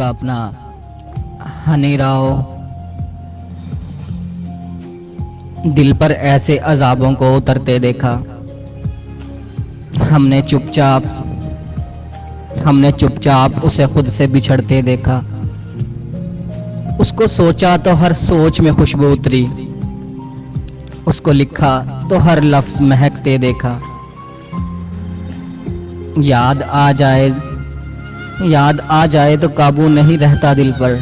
आपका अपना हनी राव। दिल पर ऐसे अजाबों को उतरते देखा, हमने चुपचाप उसे खुद से बिछड़ते देखा। उसको सोचा तो हर सोच में खुशबू उतरी, उसको लिखा तो हर लफ्ज महकते देखा। याद आ जाए तो काबू नहीं रहता दिल पर,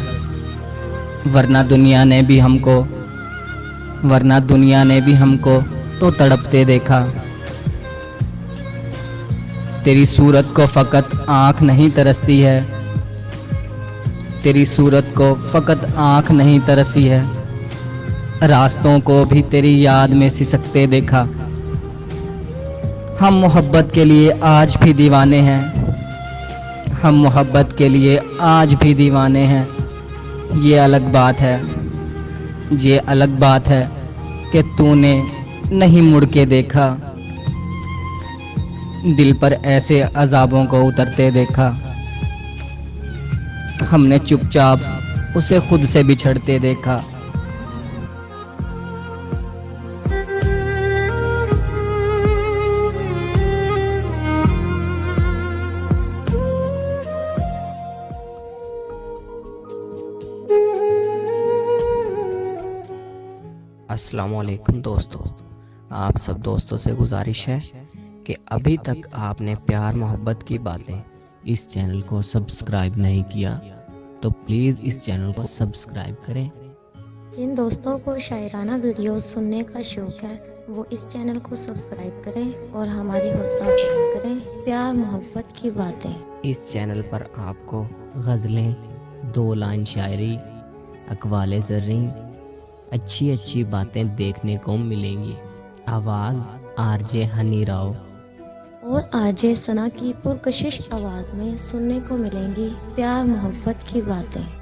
वरना दुनिया ने भी हमको तो तड़पते देखा। तेरी सूरत को फकत आँख नहीं तरसती है, तेरी सूरत को फकत आँख नहीं तरसी है, रास्तों को भी तेरी याद में सिसकते देखा। हम मोहब्बत के लिए आज भी दीवाने हैं, हम मोहब्बत के लिए आज भी दीवाने हैं। ये अलग बात है कि तूने नहीं मुड़ के देखा, दिल पर ऐसे अजाबों को उतरते देखा। हमने चुपचाप उसे खुद से बिछड़ते देखा। अस्सलाम वालेकुम दोस्तों, आप सब दोस्तों से गुजारिश है कि अभी तक आपने प्यार मोहब्बत की बातें इस चैनल को सब्सक्राइब नहीं किया तो प्लीज़ इस चैनल को सब्सक्राइब करें। जिन दोस्तों को शायराना वीडियोस सुनने का शौक़ है वो इस चैनल को सब्सक्राइब करें और हमारी हौसला अफजाई करें प्यार मोहब्बत की बातें। इस चैनल पर आपको गज़लें, 2 लाइन शायरी, अक़वाले ज़र्री, अच्छी बातें देखने को मिलेंगी। आवाज़ आरजे हनी राव और आरजे सना की पुरकशिश आवाज़ में सुनने को मिलेंगी प्यार मोहब्बत की बातें।